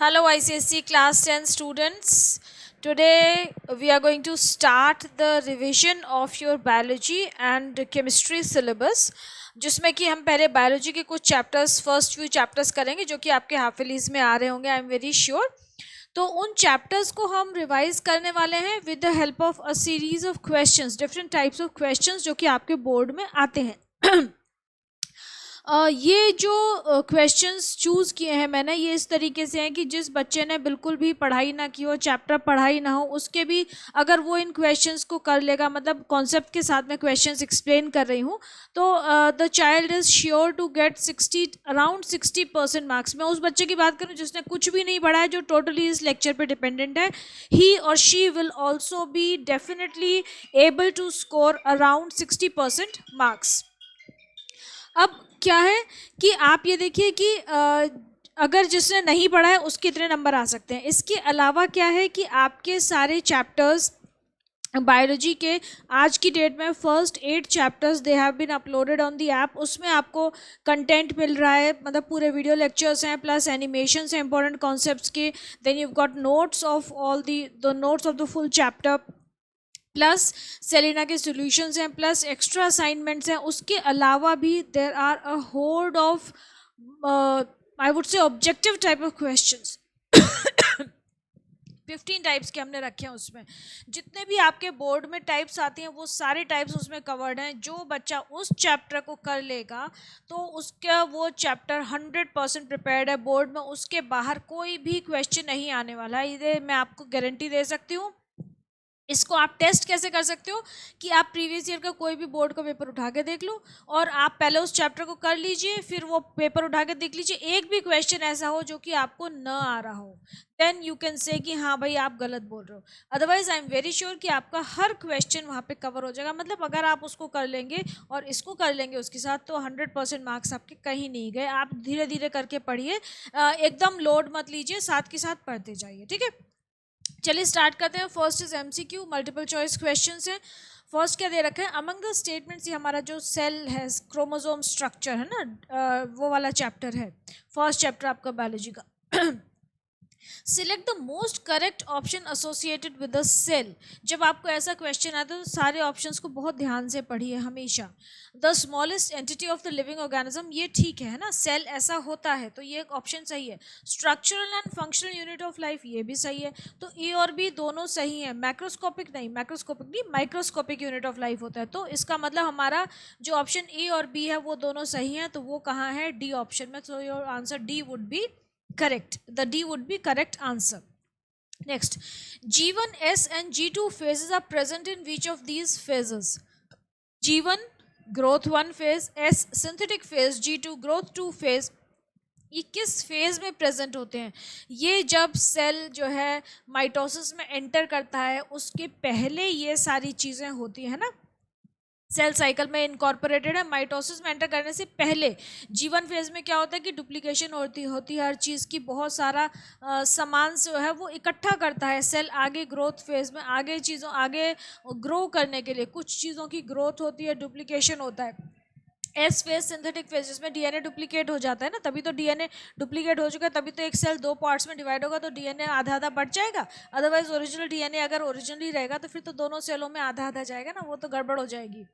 Hello ICSE class 10 students. Today we are going to start the revision of your biology and chemistry syllabus जिसमें कि हम पहले biology के कुछ chapters first few chapters करेंगे जो कि आपके हाफ ईयरलीज में आ रहे होंगे आई एम वेरी श्योर। तो उन चैप्टर्स को हम रिवाइज करने वाले हैं with the help of a series of questions, different types of questions जो कि आपके बोर्ड में आते हैं। ये जो क्वेश्चंस चूज़ किए हैं मैंने, ये इस तरीके से हैं कि जिस बच्चे ने बिल्कुल भी पढ़ाई ना की हो, चैप्टर पढ़ाई ना हो, उसके भी अगर वो इन क्वेश्चंस को कर लेगा, मतलब कॉन्सेप्ट के साथ में क्वेश्चंस एक्सप्लेन कर रही हूँ, तो the child is sure to get 60% marks. मैं उस बच्चे की बात करूँ जिसने कुछ भी नहीं पढ़ा है, जो टोटली इस लेक्चर पे डिपेंडेंट है, ही और she will also be definitely able to score around 60% marks. अब क्या है कि आप ये देखिए कि अगर जिसने नहीं पढ़ा है उसके इतने नंबर आ सकते हैं। इसके अलावा क्या है कि आपके सारे चैप्टर्स बायोलॉजी के आज की डेट में first 8 chapters they have been uploaded on the app. उसमें आपको कंटेंट मिल रहा है, मतलब पूरे वीडियो लेक्चर्स हैं, प्लस एनिमेशंस हैं इंपॉर्टेंट कॉन्सेप्ट्स के। Then you got notes of all the notes of the full chapter, plus Selina के सॉल्यूशंस हैं, प्लस एक्स्ट्रा असाइनमेंट्स हैं। उसके अलावा भी there are a hoard of I would say objective type of questions 15 types के हमने रखे हैं। उसमें जितने भी आपके बोर्ड में टाइप्स आती हैं वो सारे टाइप्स उसमें कवर्ड हैं। जो बच्चा उस चैप्टर को कर लेगा तो उसका वो चैप्टर 100% प्रिपेयर्ड है। बोर्ड में उसके बाहर कोई भी क्वेश्चन नहीं आने वाला है, ये मैं आपको गारंटी दे सकती हूँ। इसको आप टेस्ट कैसे कर सकते हो कि आप प्रीवियस ईयर का कोई भी बोर्ड का पेपर उठा के देख लो और आप पहले उस चैप्टर को कर लीजिए, फिर वो पेपर उठा के देख लीजिए, एक भी क्वेश्चन ऐसा हो जो कि आपको न आ रहा हो, देन यू कैन से कि हाँ भाई आप गलत बोल रहे हो। Otherwise I am very sure कि आपका हर क्वेश्चन वहाँ पे कवर हो जाएगा। मतलब अगर आप उसको कर लेंगे और इसको कर लेंगे उसके साथ तो 100% मार्क्स आपके कहीं नहीं गए। आप धीरे धीरे करके पढ़िए, एकदम लोड मत लीजिए, साथ के साथ पढ़ते जाइए, ठीक है। चलिए स्टार्ट करते हैं। First is MCQ, multiple choice questions हैं। फर्स्ट क्या दे रखा है, अमंग द स्टेटमेंट्स, ये हमारा जो सेल है, क्रोमोसोम स्ट्रक्चर है ना, वो वाला चैप्टर है, फर्स्ट चैप्टर आपका बायोलॉजी का। Select the most correct option associated with the cell. जब आपको ऐसा क्वेश्चन आता है तो सारे ऑप्शंस को बहुत ध्यान से पढ़िए हमेशा। The smallest entity of the living organism, ये ठीक है ना, सेल ऐसा होता है तो ये एक ऑप्शन सही है। Structural and functional unit of life, ये भी सही है। तो ए और बी दोनों सही है। मैक्रोस्कोपिक नहीं, माइक्रोस्कोपिक यूनिट ऑफ लाइफ होता है। तो इसका मतलब हमारा जो ऑप्शन ए और बी है वो दोनों सही है। तो वो कहाँ है, डी ऑप्शन में। So your answer D would be correct. The D would be correct answer. Next, G1, S and G2 phases are present in which of these phases? G1 growth 1 phase, S synthetic phase, G2 growth 2 phase। ये किस phase में present होते हैं? ये जब cell जो है mitosis में एंटर करता है उसके पहले ये सारी चीज़ें होती है ना, सेल साइकिल में इनकॉर्पोरेटेड है। माइटोसिस में एंटर करने से पहले जीवन फेज में क्या होता है कि डुप्लीकेशन होती है हर चीज़ की, बहुत सारा सामान जो है वो इकट्ठा करता है सेल आगे ग्रोथ फेज में, आगे चीज़ों आगे ग्रो करने के लिए कुछ चीज़ों की ग्रोथ होती है, डुप्लीकेशन होता है। एस फेज सिंथेटिक फेज, जिसमें डीएनए डुप्लीकेट हो जाता है ना, तभी तो डीएनए डुप्लीकेट हो चुका है, तभी तो एक सेल 2 पार्ट्स में डिवाइड होगा तो डीएनए आधा आधा बढ़ जाएगा। अदरवाइज ओरिजिनल डीएनए अगर ओरिजिनली रहेगा तो फिर तो दोनों सेलों में आधा आधा जाएगा ना, वो तो गड़बड़ हो जाएगी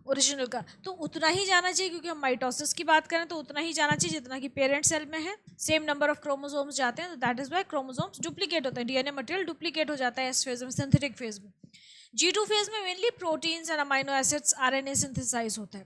ओरिजिनल का। तो उतना ही जाना चाहिए, क्योंकि हम माइटोसिस की बात करें तो उतना ही जाना चाहिए जितना कि पेरेंट सेल में है। सेम नंबर ऑफ क्रोमोसोम्स जाते हैं, तो that is why chromosomes duplicate होते हैं, डीएनए मटेरियल डुप्लीकेट हो जाता है एस फेज में, सिंथेटिक फेज में। G2 फेज में mainly proteins and amino acids RNA synthesize होता है।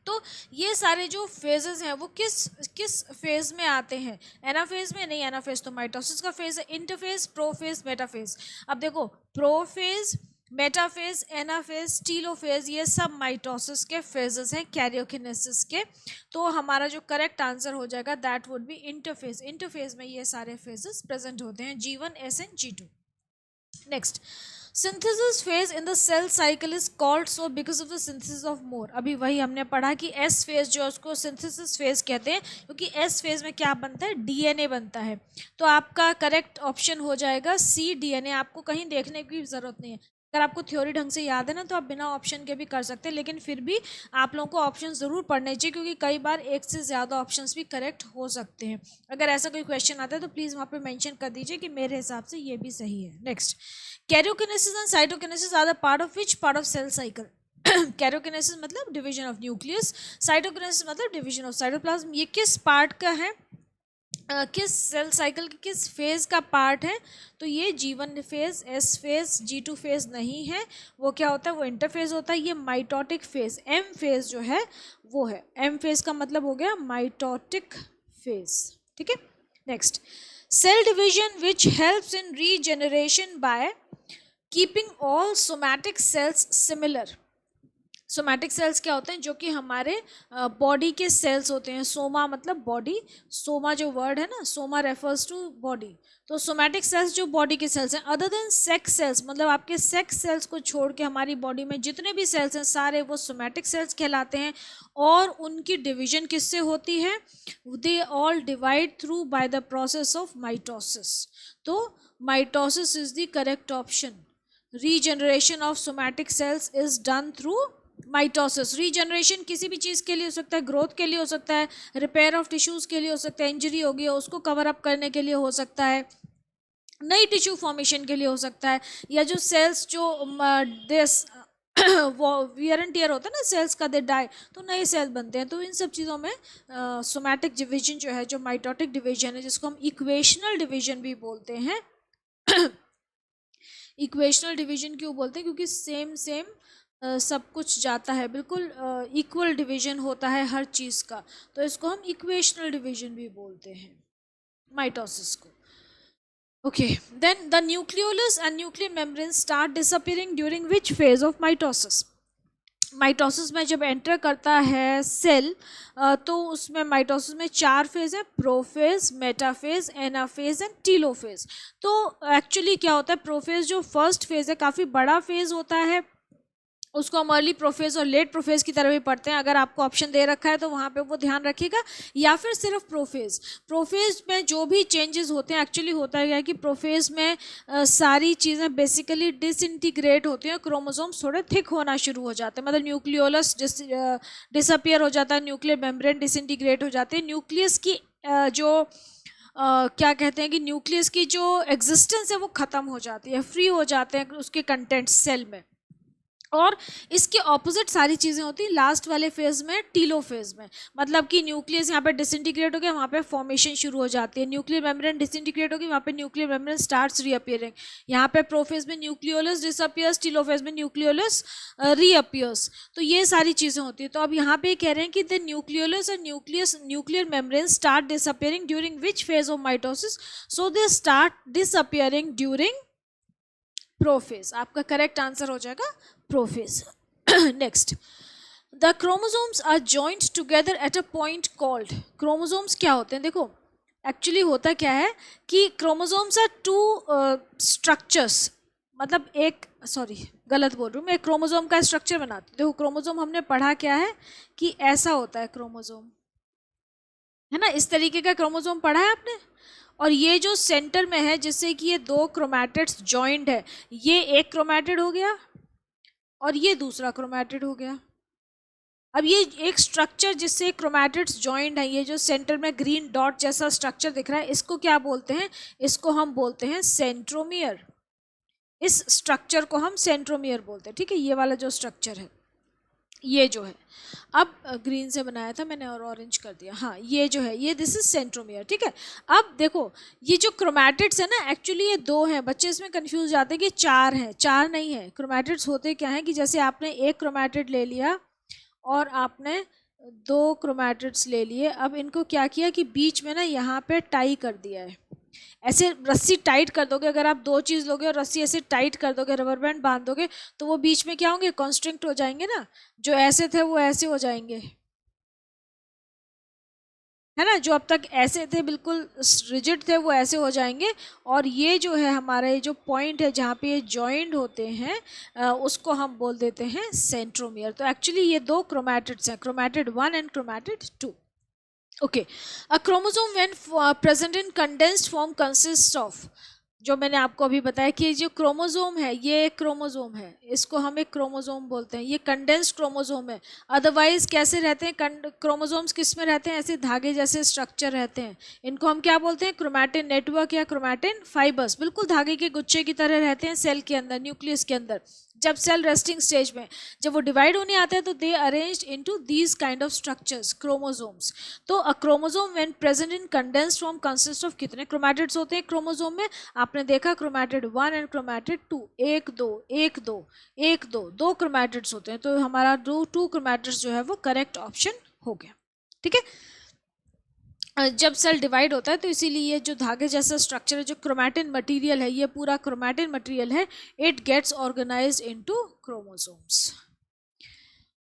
तो ये सारे जो फेजेस हैं वो किस किस फेज में आते हैं? एनाफेज में नहीं, एनाफेज तो माइटोसिस का फेज है। Interphase, prophase, metaphase. अब देखो, प्रोफेज, मेटाफेज, एनाफेज, टीलोफेज, ये सब माइटोसिस के फेजेस हैं, कैरियोकिनेसिस के। तो हमारा जो करेक्ट आंसर हो जाएगा that would be interphase. Interphase में ये सारे फेजेस प्रेजेंट होते हैं, G1, S and G2। Next, synthesis phase in the cell cycle is called so because of the synthesis of more. अभी वही हमने पढ़ा कि एस फेज जो है उसको सिंथेसिस फेज कहते हैं, क्योंकि एस फेज में क्या बनता है, डीएनए बनता है। तो आपका करेक्ट ऑप्शन हो जाएगा सी, डीएनए। आपको कहीं देखने की जरूरत नहीं है, अगर आपको थ्योरी ढंग से याद है ना तो आप बिना ऑप्शन के भी कर सकते हैं, लेकिन फिर भी आप लोगों को ऑप्शन ज़रूर पढ़ने चाहिए, क्योंकि कई बार एक से ज़्यादा ऑप्शंस भी करेक्ट हो सकते हैं। अगर ऐसा कोई क्वेश्चन आता है तो प्लीज़ वहाँ पे मेंशन कर दीजिए कि मेरे हिसाब से ये भी सही है। Next, karyokinesis and cytokinesis are the part of which part of cell cycle? Karyokinesis मतलब डिवीजन ऑफ न्यूक्लियस, साइटोकिनेसिस मतलब डिवीजन ऑफ साइटोप्लाज्म। ये किस पार्ट का है, किस सेल साइकिल के किस फेज़ का पार्ट है? तो ये G1 phase, S phase, G2 phase नहीं है, वो क्या होता है, वो इंटरफेज़ होता है। ये माइटोटिक फेज़, M फेज़ जो है वो है। M फेज़ का मतलब हो गया माइटोटिक फेज़, ठीक है। Next, cell division which helps in regeneration by keeping all somatic cells similar. Somatic cells क्या होते हैं, जो कि हमारे बॉडी के सेल्स होते हैं। सोमा मतलब बॉडी, सोमा जो वर्ड है ना, सोमा रेफर्स टू बॉडी। तो सोमैटिक सेल्स जो बॉडी के सेल्स हैं, अदर देन सेक्स सेल्स, मतलब आपके सेक्स सेल्स को छोड़ के हमारी बॉडी में जितने भी सेल्स हैं सारे वो सोमैटिक सेल्स कहलाते हैं। और उनकी डिवीजन किससे होती है? They all divide through by the process of mitosis. तो mitosis is the correct option. Regeneration of somatic cells is done through mitosis. Regeneration किसी भी चीज़ के लिए हो सकता है, ग्रोथ के लिए हो सकता है, रिपेयर ऑफ टिश्यूज़ के लिए हो सकता है, इंजरी हो गई है उसको कवर अप करने के लिए हो सकता है, नई टिश्यू फॉर्मेशन के लिए हो सकता है, या जो सेल्स जो दिस वो वियर एंड टियर होता है ना सेल्स का, दे डाई, तो नए सेल बनते हैं। तो इन सब चीज़ों में सोमैटिक डिवीजन जो है, जो माइटोटिक डिवीजन है, जिसको हम इक्वेशनल डिवीजन भी बोलते हैं। इक्वेशनल डिवीजन क्यों बोलते हैं? क्योंकि सेम सेम सब कुछ जाता है, बिल्कुल इक्वल डिवीजन होता है हर चीज़ का, तो इसको हम इक्वेशनल डिवीजन भी बोलते हैं माइटोसिस को। Okay, then the nucleolus and nuclear membrane start disappearing during which phase of mitosis? Mitosis में जब एंटर करता है सेल, तो उसमें माइटोसिस में 4 फेज़ है, prophase, metaphase, anaphase and telophase. तो एक्चुअली क्या होता है, प्रोफेज जो फर्स्ट फेज़ है काफ़ी बड़ा फेज़ होता है, उसको हम अर्ली प्रोफेज और लेट प्रोफेज की तरह भी पढ़ते हैं। अगर आपको ऑप्शन दे रखा है तो वहाँ पे वो ध्यान रखिएगा, या फिर सिर्फ प्रोफेज। प्रोफेज में जो भी चेंजेस होते हैं, एक्चुअली होता है कि प्रोफेज में सारी चीज़ें बेसिकली डिसइंटीग्रेट होती हैं, क्रोमोसोम्स थोड़े थिक होना शुरू हो जाते हैं, मतलब न्यूक्लियोलस डिसअपियर हो जाता है, न्यूक्लियर मेम्ब्रेन डिसइंटीग्रेट हो जाते हैं, न्यूक्लियस की जो क्या कहते हैं कि न्यूक्लियस की जो एग्जिस्टेंस है वो ख़त्म हो जाती है, फ्री हो जाते हैं उसके कंटेंट्स सेल में। और इसके ऑपोजिट सारी चीज़ें होती हैं लास्ट वाले फेज में, टीलो फेज में, मतलब कि न्यूक्लियस यहाँ पे डिसइंटीग्रेट हो गया, वहाँ पे फॉर्मेशन शुरू हो जाती है, न्यूक्लियर मेम्ब्रेन डिसइंटीग्रेट होगी, वहाँ पे न्यूक्लियर मेम्ब्रेन स्टार्ट्स रीअपियरिंग। यहाँ पे प्रोफेज में न्यूक्लियोलस डिसअपियर्स, टीलोफेज में न्यूक्लियोलस रीअपियर्स। तो ये सारी चीज़ें होती है। तो अब यहाँ पे कह रहे हैं कि the nucleolus and nuclear membrane start disappearing during which phase of mitosis? So they start disappearing during prophase. आपका करेक्ट आंसर हो जाएगा prophase. Next, the chromosomes are joint together at a point called. Chromosomes क्या होते हैं? देखो actually होता क्या है कि क्रोमोसोम्स आर 2 स्ट्रक्चर्स, मतलब एक, सॉरी गलत बोल रही हूँ मैं, एक क्रोमोसोम का स्ट्रक्चर बनाते। देखो क्रोमोसोम हमने पढ़ा क्या है कि ऐसा होता है क्रोमोसोम, है ना, इस तरीके का क्रोमोसोम पढ़ा है आपने। और ये जो सेंटर में है जिससे कि ये 2 क्रोमैटिड्स जॉइंट है, ये एक क्रोमैटिड हो गया और ये दूसरा क्रोमैटिड हो गया। अब ये एक स्ट्रक्चर जिससे क्रोमैटिड्स जॉइंट है, ये जो सेंटर में ग्रीन डॉट जैसा स्ट्रक्चर दिख रहा है, इसको क्या बोलते हैं? इसको हम बोलते हैं सेंट्रोमियर। इस स्ट्रक्चर को हम सेंट्रोमियर बोलते हैं, ठीक है, ये वाला जो स्ट्रक्चर है, ये जो है, अब ग्रीन से बनाया था मैंने और ऑरेंज कर दिया, हाँ ये जो है, ये दिस इज सेंट्रोमियर, ठीक है। अब देखो ये जो क्रोमैटिड्स है ना, एक्चुअली ये 2 हैं, बच्चे इसमें कंफ्यूज जाते हैं कि 4 हैं, 4 नहीं है। क्रोमैटिड्स होते क्या हैं कि जैसे आपने एक क्रोमैटिड ले लिया और आपने 2 क्रोमैटिड्स ले लिए, अब इनको क्या किया कि बीच में ना यहाँ पे टाई कर दिया है, ऐसे रस्सी टाइट कर दोगे। अगर आप 2 चीज़ लोगे और रस्सी ऐसे टाइट कर दोगे, रबर बैंड बांध दोगे, तो वो बीच में क्या होंगे? कॉन्स्ट्रिक्ट हो जाएंगे ना, जो ऐसे थे वो ऐसे हो जाएंगे, है ना, जो अब तक ऐसे थे बिल्कुल रिजिड थे वो ऐसे हो जाएंगे। और ये जो है हमारा ये जो पॉइंट है जहाँ पे ये जॉइंट होते हैं, उसको हम बोल देते हैं सेंट्रोमियर। तो एक्चुअली ये 2 क्रोमैटिड्स हैं, chromatid 1 and chromatid 2। Okay, a chromosome when present in condensed form consists of, जो मैंने आपको अभी बताया कि जो क्रोमोसोम है ये एक क्रोमोसोम है, इसको हम एक क्रोमोसोम बोलते हैं, ये कंडेंस्ड क्रोमोसोम है। अदरवाइज कैसे रहते हैं क्रोमोसोम्स, किस में रहते हैं, ऐसे धागे जैसे स्ट्रक्चर रहते हैं। इनको हम क्या बोलते हैं, क्रोमैटिन नेटवर्क या क्रोमैटिन फाइबर्स, बिल्कुल धागे के गुच्छे की तरह रहते हैं सेल के अंदर, न्यूक्लियस के अंदर। जब सेल रेस्टिंग स्टेज में, जब वो डिवाइड होने आते हैं तो they arranged into these kind of structures, chromosomes. तो a chromosome when present in condensed form consist of कितने क्रोमैटिड्स होते हैं क्रोमोसोम में? आपने देखा क्रोमैटिड 1 एंड क्रोमैटिड 2, एक दो एक दो एक दो, दो क्रोमैटिड्स होते हैं। तो हमारा टू क्रोमैटिड्स जो है वो करेक्ट ऑप्शन हो गया। ठीक है, जब सेल डिवाइड होता है तो इसीलिए ये जो धागे जैसा स्ट्रक्चर है, जो क्रोमैटिन मटेरियल है, ये पूरा क्रोमैटिन मटेरियल है, it gets organized into chromosomes.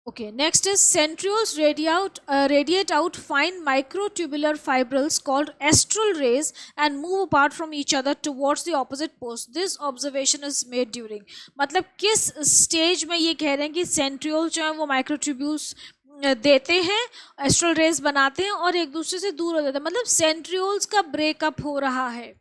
Okay, next is centrioles radiate out fine microtubular fibrils called astral rays and move apart from each other towards the opposite poles. This observation is made during, मतलब किस stage में ये कह रहे हैं कि centriole जो है वो माइक्रोट्यूब्यूल्स देते हैं, एस्ट्रल रेज बनाते हैं और एक दूसरे से दूर हो जाते हैं, मतलब सेंट्रियोल्स का ब्रेकअप हो रहा है।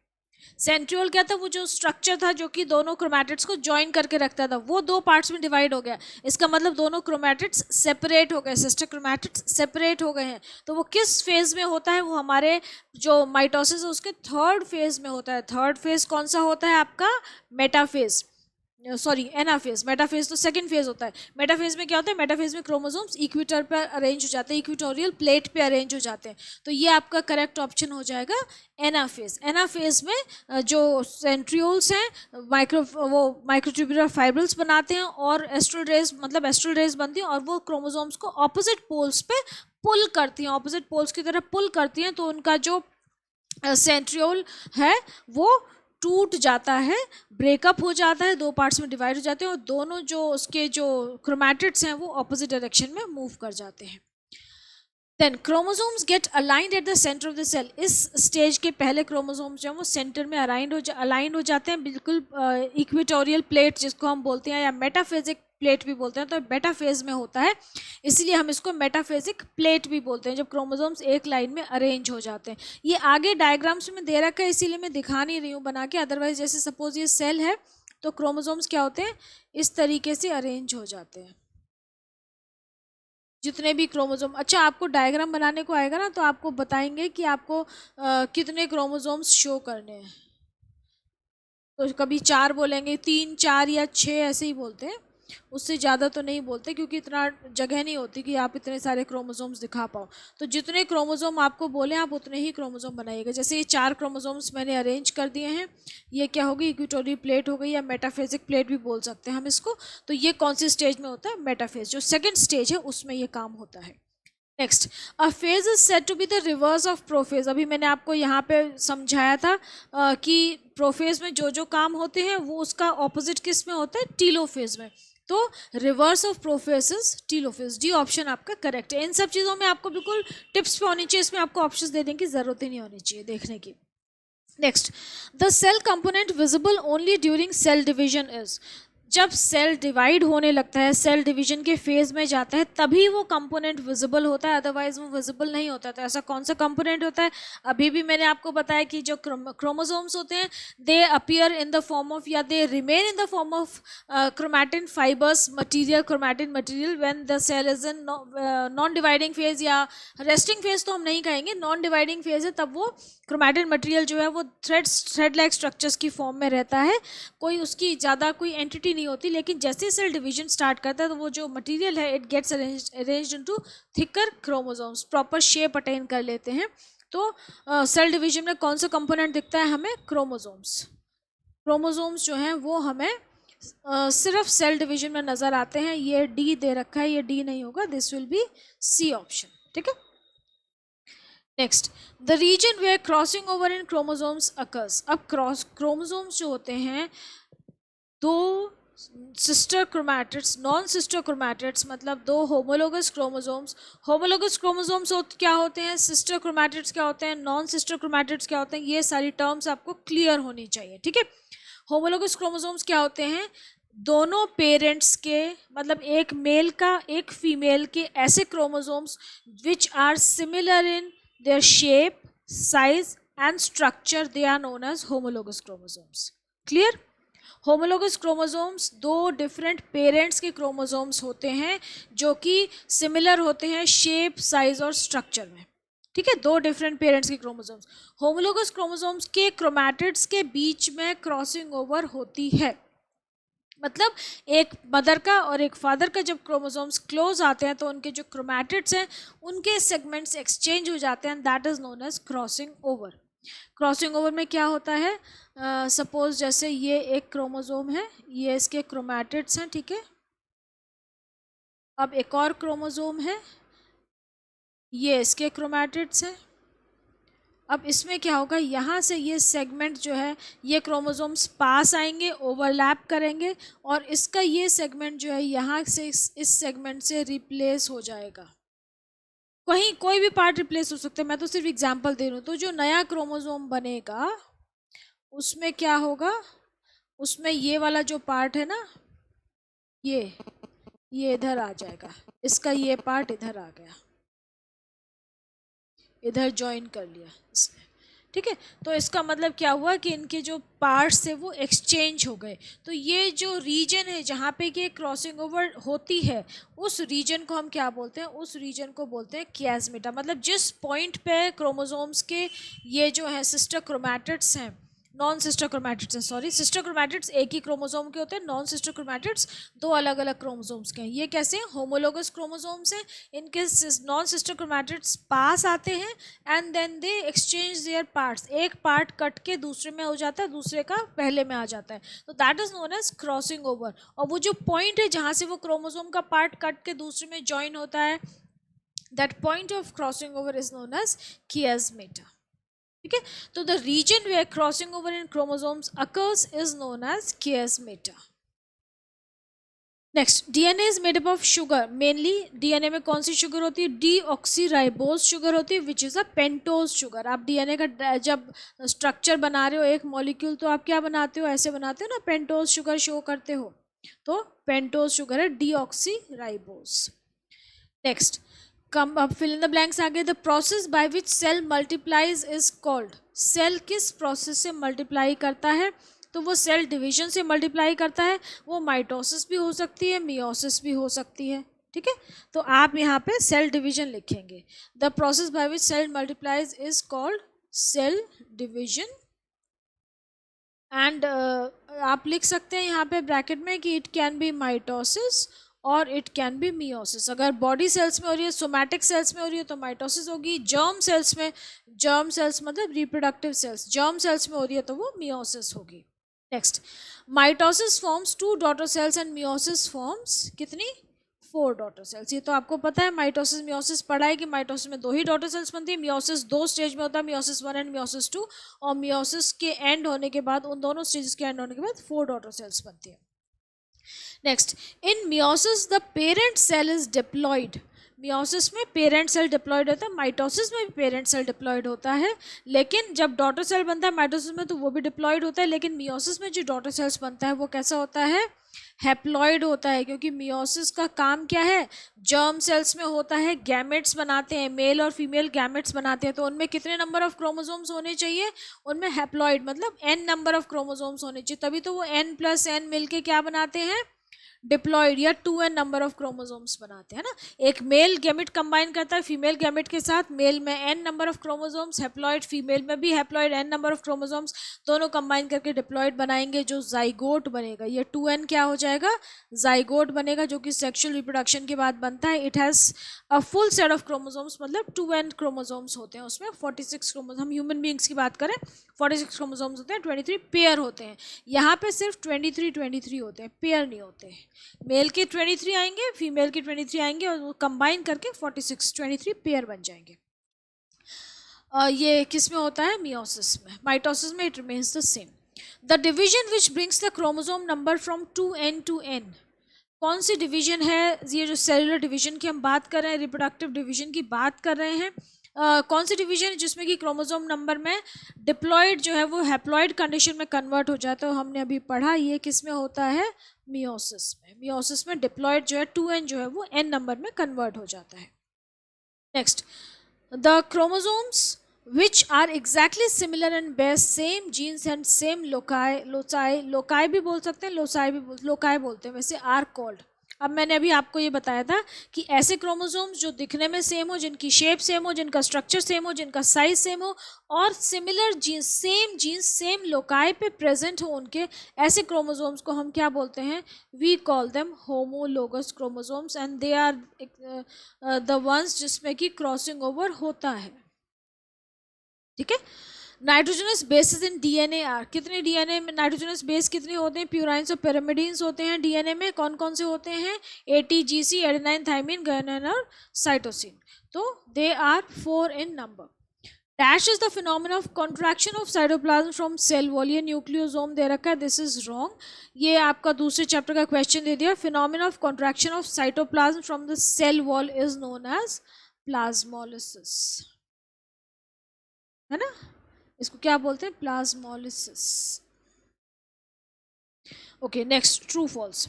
सेंट्रियोल क्या था, वो जो स्ट्रक्चर था जो कि दोनों क्रोमैटिड्स को ज्वाइन करके रखता था, वो दो पार्ट्स में डिवाइड हो गया। इसका मतलब दोनों क्रोमैटिड्स सेपरेट हो गए, सिस्टर क्रोमैटिड्स सेपरेट हो गए हैं। तो वो किस फेज में होता है, वो हमारे जो माइटोसिस है उसके थर्ड फेज में होता है। थर्ड फेज कौन सा होता है आपका? Metaphase, sorry anaphase. मेटाफेज तो सेकंड फेज होता है। मेटाफेज में क्या होता है, मेटाफेज में क्रोमोसोम्स इक्वेटर पर अरेंज हो जाते हैं, इक्वेटोरियल प्लेट पे अरेंज हो जाते हैं। तो ये आपका करेक्ट ऑप्शन हो जाएगा एनाफेज। एनाफेज में जो सेंट्रियोल्स हैं माइक्रोट्यूबुलर फाइब्रिल्स बनाते हैं और एस्ट्रल रेज, मतलब एस्ट्रल रेज बनती हैं और वो क्रोमोसोम्स को ऑपोजिट पोल्स पे पुल करती हैं, ऑपोजिट पोल्स की तरफ पुल करती हैं। तो उनका जो सेंट्रियोल है वो टूट जाता है, ब्रेकअप हो जाता है, दो पार्ट्स में डिवाइड हो जाते हैं और दोनों जो उसके जो क्रोमैटिड्स हैं वो ऑपोजिट डायरेक्शन में मूव कर जाते हैं। Then chromosomes get aligned at the centre of the cell. इस स्टेज के पहले क्रोमोसोम्स जो हैं वो सेंटर में अलाइंड हो जाते हैं, बिल्कुल इक्वेटोरियल प्लेट जिसको हम बोलते हैं, या मेटाफेजिक प्लेट भी बोलते हैं, तो बेटा फेज में होता है, इसलिए हम इसको मेटाफेजिक प्लेट भी बोलते हैं, जब क्रोमोसोम्स एक लाइन में अरेंज हो जाते हैं। ये आगे डायग्राम्स में दे रखा है इसीलिए मैं दिखा नहीं रही हूँ बना के, अदरवाइज जैसे सपोज ये सेल है तो क्रोमोसोम्स क्या होते हैं, इस तरीके से अरेंज हो जाते हैं जितने भी क्रोमोसोम। अच्छा, आपको डायग्राम बनाने को आएगा ना तो आपको बताएंगे कि आपको कितने क्रोमोसोम्स शो करने हैं। तो कभी 4 बोलेंगे, 3 4 या 6 ऐसे ही बोलते हैं, उससे ज़्यादा तो नहीं बोलते क्योंकि इतना जगह नहीं होती कि आप इतने सारे क्रोमोसोम्स दिखा पाओ। तो जितने क्रोमोसोम आपको बोले आप उतने ही क्रोमोसोम बनाइएगा। जैसे ये 4 क्रोमोसोम्स मैंने अरेंज कर दिए हैं, ये क्या होगी, इक्वेटोरियल प्लेट हो गई या मेटाफेजिक प्लेट भी बोल सकते हैं हम इसको। तो ये कौन सी स्टेज में होता है, मेटाफेज, जो सेकेंड स्टेज है उसमें ये काम होता है। Next, a phase is said to be the reverse of prophase. अभी मैंने आपको यहाँ पे समझाया था कि प्रोफेज में जो जो काम होते हैं वो उसका ऑपोजिट किस में होता है, टीलोफेज में। तो reverse of prophase is telophase. D option आपका करेक्ट है। इन सब चीज़ों में आपको बिल्कुल टिप्स पे होनी चाहिए, इसमें आपको ऑप्शंस देने की ज़रूरत ही नहीं होनी चाहिए देखने की। Next, the cell component visible only during cell division is. जब सेल डिवाइड होने लगता है, सेल डिवीजन के फेज में जाता है, तभी वो कंपोनेंट विजिबल होता है, अदरवाइज वो विजिबल नहीं होता। तो ऐसा कौन सा कंपोनेंट होता है, अभी भी मैंने आपको बताया कि जो क्रोमोसोम्स होते हैं they appear in the form of या they remain in the form of chromatin fibres material, chromatin material when the cell is in non dividing phase या रेस्टिंग फेज तो हम नहीं कहेंगे, नॉन डिवाइडिंग फेज है, तब वो क्रोमैटिन मटेरियल जो है वो थ्रेड लाइक स्ट्रक्चर्स की फॉर्म में रहता है, कोई उसकी ज़्यादा कोई एंटिटी नहीं होती। लेकिन जैसे सेल डिवीजन स्टार्ट करता है तो वो जो मटेरियल है it gets arranged into thicker chromosomes, proper shape attain कर लेते हैं। तो सेल डिवीजन में कौन सा कंपोनेंट दिखता है हमें, क्रोमोसोम्स। क्रोमोसोम्स जो हैं वो हमें सिर्फ सेल डिवीजन में नज़र आते हैं। ये डी दे रखा है, ये डी नहीं होगा, this will be C option. ठीक है, next, the region where crossing over in chromosomes occurs. अब क्रोमोसोम्स जो होते हैं, दो sister chromatids, non sister chromatids, मतलब दो होमोलोगस क्रोमोसोम्स। होमोलोगस क्रोमोसोम्स क्या होते हैं, सिस्टर क्रोमैटिड्स क्या होते हैं, नॉन सिस्टर क्रोमैटिड्स क्या होते हैं, ये सारी टर्म्स आपको क्लियर होनी चाहिए। ठीक है, होमोलोगस क्रोमोसोम्स क्या होते हैं, दोनों पेरेंट्स के, मतलब एक मेल का एक फीमेल के ऐसे chromosomes which are similar in their shape, size and structure, they are known as homologous chromosomes. Clear? Homologous chromosomes दो डिफरेंट पेरेंट्स के क्रोमोसोम्स होते हैं जो कि सिमिलर होते हैं शेप, साइज और स्ट्रक्चर में. ठीक है, दो डिफरेंट पेरेंट्स के क्रोमोसोम्स. होमोलोगस क्रोमोसोम्स के क्रोमैटिड्स के बीच में क्रॉसिंग ओवर होती है. मतलब एक मदर का और एक फादर का जब क्रोमोसोम्स क्लोज आते हैं तो उनके जो क्रोमैटिड्स हैं उनके सेगमेंट्स एक्सचेंज हो जाते हैं. That is known as crossing over. Crossing over में क्या होता है, सपोज जैसे ये एक क्रोमोसोम है, ये इसके क्रोमैटिड्स हैं. ठीक है, अब एक और क्रोमोसोम है, ये इसके क्रोमैटिड्स हैं. अब इसमें क्या होगा, यहाँ से ये सेगमेंट जो है, ये क्रोमोसोम्स पास आएंगे, ओवरलैप करेंगे और इसका ये सेगमेंट जो है यहाँ से इस सेगमेंट से रिप्लेस हो जाएगा. कहीं कोई भी पार्ट रिप्लेस हो सकता है, मैं तो सिर्फ एग्जांपल दे रही हूँ. तो जो नया क्रोमोसोम बनेगा उसमें क्या होगा, उसमें ये वाला जो पार्ट है ना, ये इधर आ जाएगा, इसका ये पार्ट इधर आ गया, इधर ज्वाइन कर लिया इसने. ठीक है, तो इसका मतलब क्या हुआ कि इनके जो पार्ट्स थे वो एक्सचेंज हो गए. तो ये जो रीजन है जहाँ पे ये क्रॉसिंग ओवर होती है, उस रीजन को हम क्या बोलते हैं, उस रीजन को बोलते हैं कियास्मेटा. मतलब जिस पॉइंट पे क्रोमोसोम्स के ये जो है सिस्टर क्रोमैटिड्स हैं, नॉन सिस्टर क्रोमैटिड्स हैं, सॉरी, सिस्टर क्रोमैटिड्स एक ही क्रोमोसोम के होते हैं, नॉन सिस्टर क्रोमैटिड्स दो अलग अलग क्रोमोसोम्स के हैं. ये कैसे हैं, होमोलोगस क्रोमोसोम्स हैं. इनके नॉन सिस्टर क्रोमैटिड्स पास आते हैं and then they exchange their parts. एक पार्ट कट के दूसरे में हो जाता है, दूसरे का पहले में आ जाता है. तो that is known as crossing over. और वो जो पॉइंट है जहाँ से वो क्रोमोसोम का पार्ट कट के दूसरे में ज्वाइन होता है, that point of crossing over is known as chiasmata. ठीक है, तो the region where crossing over in chromosomes occurs is known as chiasmata. Next, DNA is made up of sugar. Mainly DNA में कौन सी sugar होती है, deoxyribose sugar होती है, which is a pentose sugar. आप डीएनए का जब स्ट्रक्चर बना रहे हो एक मॉलिक्यूल, तो आप क्या बनाते हो, ऐसे बनाते हो ना, पेंटोज शुगर शो करते हो, तो पेंटोज शुगर है डीऑक्सीराइबोज. नेक्स्ट, कम अब फिल इन द ब्लैंक्स आ गए. The process by which cell multiplies is called. Cell किस प्रोसेस से मल्टीप्लाई करता है, तो वो सेल डिवीजन से मल्टीप्लाई करता है. वो माइटोसिस भी हो सकती है, मियोसिस भी हो सकती है. ठीक है, तो आप यहाँ पे सेल डिवीजन लिखेंगे. The process by which cell multiplies is called cell division. And आप लिख सकते हैं यहाँ पे ब्रैकेट में कि इट कैन बी माइटोसिस और इट कैन बी मियोसिस. अगर बॉडी सेल्स में हो रही है, सोमैटिक सेल्स में हो रही है, तो माइटोसिस होगी. जर्म सेल्स में, जर्म सेल्स मतलब रिप्रोडक्टिव सेल्स, जर्म सेल्स में हो रही है तो वो मियोसिस होगी. Next, mitosis forms 2 daughter cells and meiosis forms कितनी, 4 डॉटर सेल्स. ये तो आपको पता है, माइटोसिस मियोसिस पढ़ा है कि माइटोसिस में 2 ही डॉटर सेल्स बनती है. मियोसिस 2 स्टेज में होता है, मियोसिस 1 एंड मियोसिस 2. और मियोसिस के एंड होने के बाद, उन दोनों स्टेजेस के एंड होने के बाद 4 डॉटर सेल्स बनती है. Next, in meiosis the parent cell is diploid. Meiosis में पेरेंट सेल डिप्लॉयड होता है, माइटोसिस में भी पेरेंट सेल डिप्लॉयड होता है. लेकिन जब डॉटर सेल बनता है माइटोसिस में तो वो भी डिप्लॉयड होता है. लेकिन मियोसिस में जो डॉटर सेल्स बनता है वो कैसा होता है, हैप्लॉयड होता है. क्योंकि मियोसिस का काम क्या है, जर्म सेल्स में होता है, गैमेट्स बनाते हैं, मेल और फीमेल गैमेट्स बनाते हैं. तो उनमें कितने नंबर ऑफ क्रोमोसोम्स होने चाहिए, उनमें हैप्लॉयड मतलब n नंबर ऑफ क्रोमोसोम्स होने चाहिए. तभी तो वो n+n मिलके क्या बनाते हैं, डिप्लॉयड या 2n नंबर ऑफ क्रोमोसोम्स बनाते हैं ना. एक मेल गैमेट कंबाइन करता है फीमेल गैमेट के साथ, मेल में n number of chromosomes, haploid, female में भी haploid n number of chromosomes, दोनों कंबाइन करके डिप्लॉयड बनाएंगे जो जाइगोट बनेगा. ये 2n क्या हो जाएगा, जाइगोट बनेगा, जो कि सेक्सुअल रिप्रोडक्शन के बाद बनता है. It has a full set of chromosomes, मतलब 2n क्रोमोसोम्स होते हैं उसमें. 46 क्रोमोसोम, हम ह्यूमन बींग्स की बात करें 46 क्रोमोसोम्स होते हैं, 23 पेयर होते हैं. यहाँ पे सिर्फ 23 होते हैं, पेयर नहीं होते हैं. मेल के 23 आएंगे, फीमेल के 23 आएंगे और वो कंबाइन करके 23 पेयर बन जाएंगे. ये किस में होता है, मियोसिस में. माइटोसिस में it remains the same. The division which brings the chromosome number from 2n to n. कौन सी डिवीजन है, ये जो सेलुलर डिवीजन की हम बात कर रहे हैं, रिप्रोडक्टिव डिवीजन की बात कर रहे हैं. कौन सी डिवीजन है जिसमें कि क्रोमोसोम नंबर में डिप्लॉयड जो है वो हैप्लॉयड कंडीशन में कन्वर्ट हो जाता है. तो हमने अभी पढ़ा, ये किस में होता है, मियोसिस में. मियोसिस में डिप्लॉयड जो है 2n जो है वो n नंबर में कन्वर्ट हो जाता है. Next, the chromosomes which are exactly similar and bear same genes and same loci भी बोल सकते हैं, loci बोलते हैं वैसे, are called. अब मैंने अभी आपको ये बताया था कि ऐसे क्रोमोसोम्स जो दिखने में सेम हो, जिनकी शेप सेम हो, जिनका स्ट्रक्चर सेम हो, जिनका साइज सेम हो और सिमिलर जीन्स सेम लोकाई पे प्रेजेंट हो उनके, ऐसे क्रोमोसोम्स को हम क्या बोलते हैं? We call them homologous chromosomes and they are the ones जिसमें कि क्रॉसिंग ओवर होता है. ठीक है. Nitrogenous bases in DNA are, कितने डीएनए में नाइट्रोजनस बेस कितने होते हैं? प्यूराइंस और पिरामिडीन्स होते हैं डीएनए में. कौन कौन से होते हैं? एटीजीसी, एडेनाइन, थाइमिन, गुआनिन और साइटोसिन. तो they are 4 in number. Dash is the phenomena of contraction of cytoplasm from cell wall. ये न्यूक्लियोसोम दे रखा है, दिस इज रॉन्ग. ये आपका दूसरे चैप्टर का क्वेश्चन दे दिया. Phenomena of contraction of cytoplasm from the cell wall is known as plasmolysis, है ना. इसको क्या बोलते हैं? Plasmolysis. Okay, next, true false.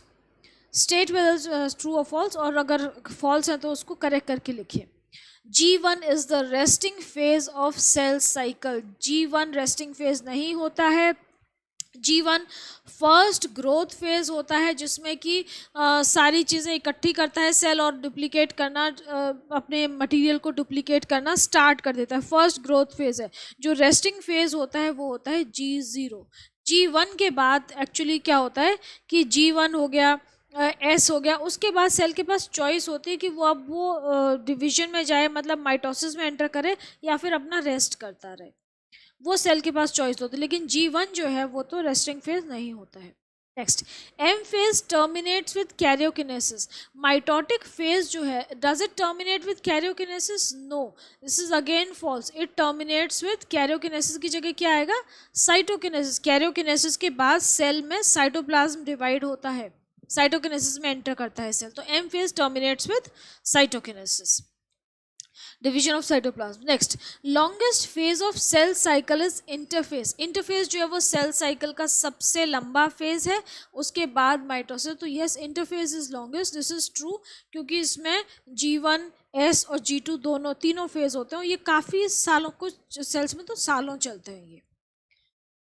State whether true और फॉल्स, और अगर फॉल्स है तो उसको करेक्ट करके लिखिए. G1 is the resting phase of cell cycle. G1 resting phase नहीं होता है. G1 फर्स्ट ग्रोथ फेज होता है जिसमें कि सारी चीज़ें इकट्ठी करता है सेल और डुप्लीकेट करना, अपने मटेरियल को डुप्लीकेट करना स्टार्ट कर देता है. फर्स्ट ग्रोथ फेज है. जो रेस्टिंग फेज होता है वो होता है G0. G1 के बाद एक्चुअली क्या होता है कि G1 हो गया, एस हो गया, उसके बाद सेल के पास चॉइस होती है कि वो अब वो डिवीजन में जाए, मतलब माइटोसिस में एंटर करे या फिर अपना रेस्ट करता रहे. वो सेल के पास चॉइस होती है. लेकिन G1 जो है वो तो रेस्टिंग फेज नहीं होता है. Next, M phase terminates with karyokinesis. Mitotic phase जो है, does it terminate with karyokinesis? No, this is again false. It terminates with karyokinesis की जगह क्या आएगा? साइटोकिनेसिस. कैरियोकिनेसिस के बाद सेल में साइटोप्लाज्म डिवाइड होता है, साइटोकिनेसिस में एंटर करता है सेल. तो M phase terminates with cytokinesis, division of cytoplasm. Next, longest phase of cell cycle is interphase. Interphase जो है वो सेल साइकिल का सबसे लंबा फेज है, उसके बाद माइटोसिस. तो yes, interphase is longest, this is true, क्योंकि इसमें G1, S और G2 तीनों फेज होते हैं. ये काफ़ी सालों, कुछ सेल्स में तो सालों चलते हैं ये.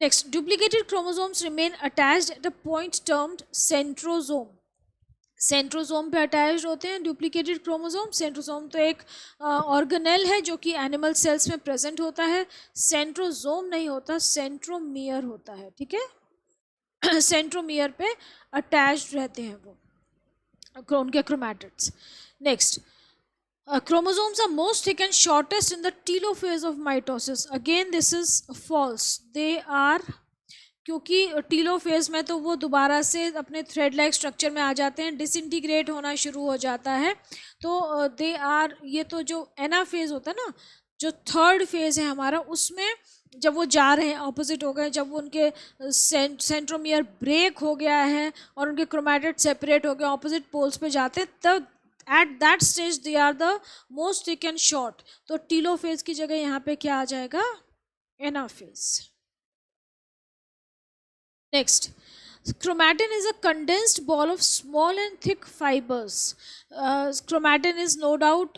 Next, duplicated chromosomes remain attached eight a point termed centrosome. Centrosome पे अटैच्ड होते हैं डुप्लीकेटेड क्रोमोसोम. सेंट्रोसोम तो एक ऑर्गेनेल है जो कि एनिमल सेल्स में प्रेजेंट होता है. सेंट्रोसोम नहीं होता, सेंट्रोमियर होता है. ठीक है, सेंट्रोमियर पे अटैच्ड रहते हैं वो उनके chromatids. Next, chromosomes are most thick and shortest in the telophase of mitosis. Again this is false. They are, क्योंकि टीलोफेज में तो वो दोबारा से अपने थ्रेड लाइक स्ट्रक्चर में आ जाते हैं, डिसइंटीग्रेट होना शुरू हो जाता है. तो दे आर, ये तो जो एनाफेज होता है ना, जो थर्ड फेज है हमारा, उसमें जब वो जा रहे हैं ऑपोजिट हो गए, जब वो उनके सेंट्रोमियर ब्रेक हो गया है और उनके क्रोमैटिड सेपरेट हो गए, ऑपोजिट पोल्स पे जाते हैं, तब at that stage they are the most thick and short. तो टीलोफेज की जगह यहाँ पे क्या आ जाएगा? Anaphase. Next, chromatin is a condensed ball of small and thick fibers. Chromatin is no doubt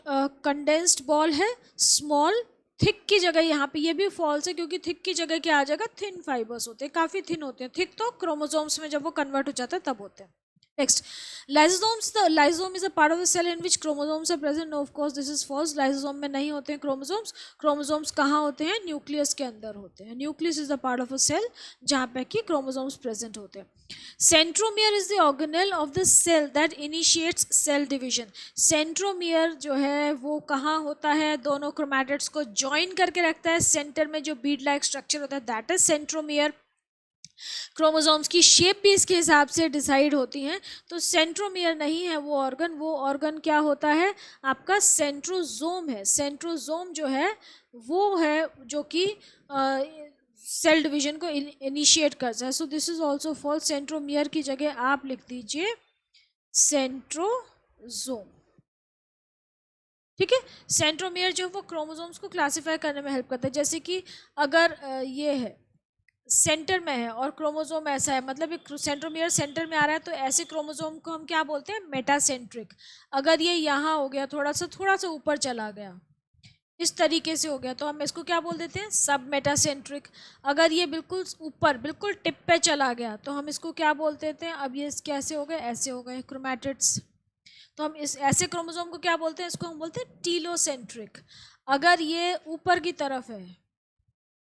condensed ball है, small, थिक की जगह यहाँ पे ये भी फॉल्स है, क्योंकि थिक की जगह क्या आ जाएगा? थिन फाइबर्स होते हैं, काफ़ी थिन होते हैं. थिक तो क्रोमोसोम्स में जब वो कन्वर्ट हो जाता है तब होते हैं. Next, lysosomes. The lysosome is a part of the cell in which chromosomes are present. No, of course, this is false. Lysosome में नहीं होते हैं chromosomes. Chromosomes कहाँ होते हैं? न्यूक्लियस के अंदर होते हैं. Nucleus is the part of a cell जहाँ पे कि chromosomes present होते हैं. Centromere is the organelle of the cell that initiates cell division. Centromere जो है वो कहाँ होता है? दोनों chromatids को join करके रखता है. Center में जो bead-like structure होता है, that is centromere. क्रोमोसोम्स की शेप भी इसके हिसाब से डिसाइड होती हैं. तो सेंट्रोमियर नहीं है वो ऑर्गन क्या होता है? आपका सेंट्रोजोम है. सेंट्रोजोम जो है वो है जो कि सेल डिवीजन को इनिशिएट करता है. So this is also false. Centromere की जगह आप लिख दीजिए सेंट्रोजोम. ठीक है, सेंट्रोमियर जो वो क्रोमोसोम्स को क्लासिफाई करने में हेल्प करता है. जैसे कि अगर ये है सेंटर में है और क्रोमोसोम ऐसा है, मतलब एक सेंट्रोमियर सेंटर में आ रहा है, तो ऐसे क्रोमोसोम को हम क्या बोलते हैं? मेटासेंट्रिक. अगर ये यहाँ हो गया, थोड़ा सा ऊपर चला गया, इस तरीके से हो गया, तो हम इसको क्या बोल देते हैं, सब मेटासेंट्रिक। अगर ये बिल्कुल ऊपर बिल्कुल टिप पे चला गया तो हम इसको क्या बोल देते हैं, अब ये कैसे हो गए, ऐसे हो गए क्रोमैटिड्स। तो हम इस ऐसे क्रोमोसोम को क्या बोलते हैं, इसको हम बोलते हैं टीलोसेंट्रिक। अगर ये ऊपर की तरफ है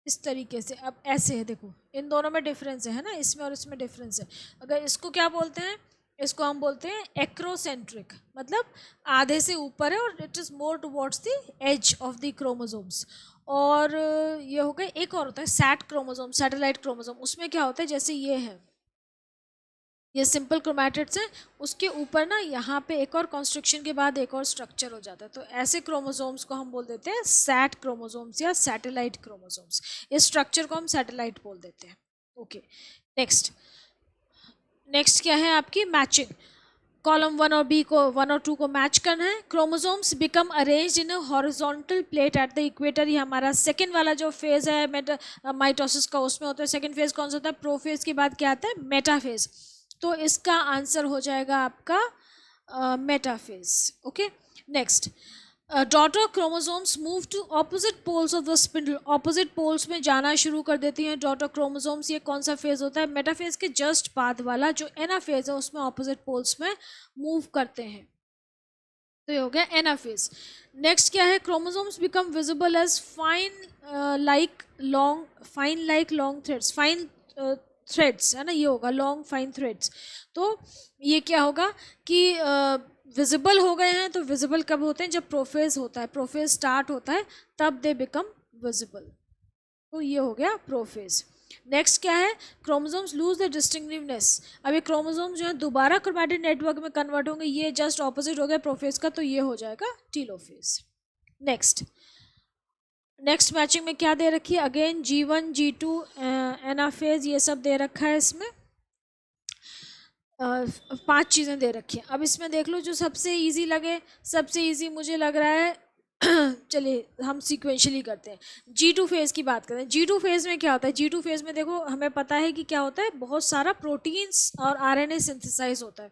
इस तरीके से, अब ऐसे है, देखो इन दोनों में डिफरेंस है ना, इसमें और इसमें डिफरेंस है। अगर इसको क्या बोलते हैं, इसको हम बोलते हैं एक्रोसेंट्रिक, मतलब आधे से ऊपर है और it is more towards the edge of the chromosomes. और ये हो गए, एक और होता है सैट क्रोमोसोम, सैटेलाइट क्रोमोसोम। उसमें क्या होता है, जैसे ये है, ये सिंपल क्रोमैटिड्स हैं, उसके ऊपर ना यहाँ पे एक और कॉन्स्ट्रक्शन के बाद एक और स्ट्रक्चर हो जाता है, तो ऐसे क्रोमोसोम्स को हम बोल देते हैं सैट क्रोमोसोम्स या सैटेलाइट क्रोमोसोम्स। इस स्ट्रक्चर को हम सैटेलाइट बोल देते हैं। ओके, नेक्स्ट नेक्स्ट क्या है आपकी मैचिंग। कॉलम 1 और बी को 1 और 2 को मैच करना है। Chromosomes become arranged in a horizontal plate at the equator. ये हमारा सेकेंड वाला जो फेज है माइटोसिस का, उसमें होता है। सेकेंड फेज कौन सा होता है, प्रोफेज के बाद क्या आता है, मेटाफेज। तो इसका आंसर हो जाएगा आपका metaphase. Okay, next, daughter chromosomes move to opposite poles of the spindle. Opposite poles में जाना शुरू कर देती हैं डॉटर क्रोमोसोम्स। ये कौन सा फेज होता है, मेटाफेज के जस्ट बाद वाला जो एनाफेज है, उसमें ऑपोजिट पोल्स में मूव करते हैं। तो ये हो गया एनाफेज। नेक्स्ट क्या है, chromosomes become visible as fine like long threads. Fine threads है ना, ये होगा लॉन्ग फाइन थ्रेड्स। तो ये क्या होगा कि विजिबल हो गए हैं। तो विजिबल कब होते हैं, जब प्रोफेज होता है, प्रोफेज स्टार्ट होता है, तब दे बिकम विजिबल। तो ये हो गया प्रोफेज। नेक्स्ट क्या है, क्रोमोसोम्स लूज द डिस्टिंक्टिवनेस। अब ये क्रोमोसोम जो है दोबारा क्रोमैटिड नेटवर्क में कन्वर्ट होंगे, ये जस्ट ऑपोजिट हो गया प्रोफेज का, तो ये हो जाएगा टीलोफेज। नेक्स्ट मैचिंग में क्या दे रखी है, अगेन G1 G2 एनाफेज, ये सब दे रखा है इसमें। 5 चीज़ें दे रखी हैं। अब इसमें देख लो जो सबसे इजी लगे। सबसे इजी मुझे लग रहा है चलिए हम सीक्वेंशली करते हैं। G2 फेज़ की बात करें। G2 फेज़ में क्या होता है, G2 फेज़ में देखो हमें पता है कि क्या होता है, बहुत सारा प्रोटीन्स और RNA सिंथेसाइज होता है।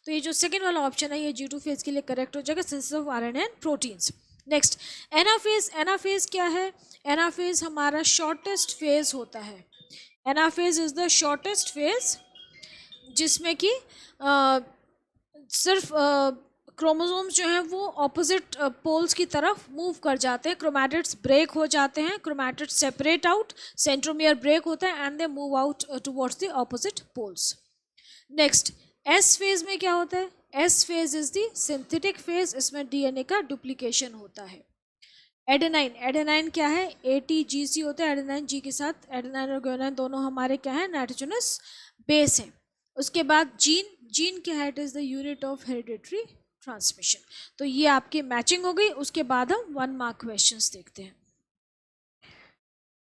तो ये जो सेकेंड वाला ऑप्शन है, ये G2 फेज़ के लिए करेक्ट हो जाएगा, synthesis of RNA and proteins. Next, anaphase. Anaphase क्या है, एनाफेज हमारा शॉर्टेस्ट फेज होता है। Anaphase is the shortest phase, जिसमें कि सिर्फ क्रोमोसोम्स जो हैं वो ऑपोजिट पोल्स की तरफ मूव कर जाते हैं। क्रोमैटिड्स ब्रेक हो जाते हैं, chromatids separate out, centromere break होता है and they move out towards the opposite poles. Next, S phase में क्या होता है, S phase is the synthetic phase. इसमें डीएनए का डुप्लीकेशन होता है। एडेनाइन, एडेनाइन क्या है, ATGC होता है। एडेनाइन जी के साथ, एडेनाइन और गुआनिन दोनों हमारे क्या है, नाइट्रोजनस बेस है। उसके बाद जीन, जीन क्या है, it is the unit of hereditary transmission. तो ये आपकी मैचिंग हो गई। उसके बाद हम 1 मार्क क्वेश्चंस देखते हैं।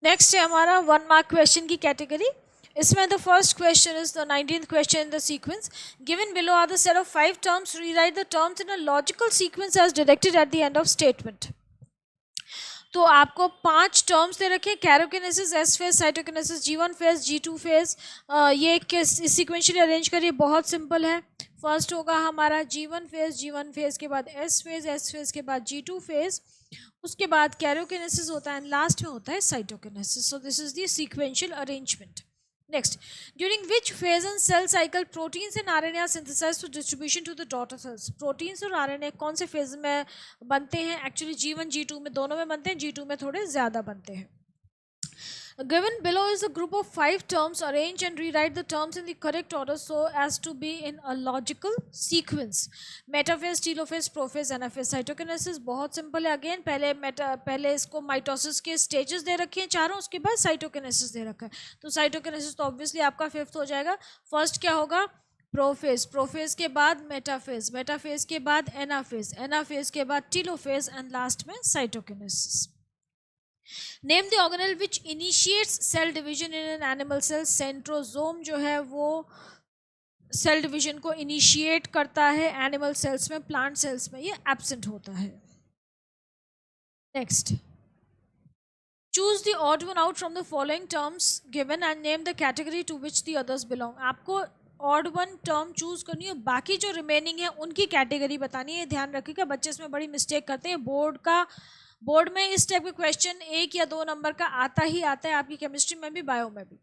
नेक्स्ट है हमारा 1 मार्क क्वेश्चन की कैटेगरी। इसमें the first question is the 19th question in the sequence. Given below are the set of 5 terms, rewrite the terms in a logical sequence as directed at the end of statement. तो आपको 5 terms दे रखे हैं, karyokinesis, S phase, cytokinesis, G1 phase, G2 phase. ये sequentially arrange करिए, बहुत simple है। First होगा हमारा G1 फेज, G1 फेज के बाद एस फेज, एस फेज के बाद G2 फेज, उसके बाद कैरोकिनेसिस होता है, लास्ट में होता है cytokinesis. So this is the sequential arrangement. Next, during which phase in cell cycle proteins and RNA are synthesized for distribution to the daughter cells. Proteins और RNA कौन से फेज में बनते हैं, एक्चुअली G1 G2 में दोनों में बनते हैं, G2 में थोड़े ज़्यादा बनते हैं। Given below is a group of 5 terms. Arrange and rewrite the terms in the correct order so as to be in a logical sequence. Metaphase, telophase, prophase, anaphase, cytokinesis बहुत सिंपल है। Again पहले इसको mitosis के stages दे रखे हैं चारों, उसके बाद साइटोकिनेसिस दे रखा है। तो साइटोकिनेसिस तो ऑब्वियसली आपका 5th हो जाएगा। फर्स्ट क्या होगा, प्रोफेज, प्रोफेज के बाद मेटाफेज, मेटाफेज के बाद एनाफेज, एनाफेज के बाद टीलोफेज एंड लास्ट में cytokinesis. Name the organelle which initiates cell division in an animal cell. Centrosome जो है वो सेल डिवीजन को इनिशिएट करता है एनिमल सेल्स में, प्लांट सेल्स में ये एब्सेंट होता है। Next, choose the odd one out from the following terms given and name the category to which the others belong. आपको ऑड वन टर्म चूज करनी है, बाकी जो रिमेनिंग है उनकी कैटेगरी बतानी है। ध्यान रखिएगा, बच्चे इसमें बड़ी मिस्टेक करते हैं। बोर्ड का बोर्ड में इस टाइप के क्वेश्चन 1 या 2 नंबर का आता ही आता है, आपकी केमिस्ट्री में भी, बायो में भी,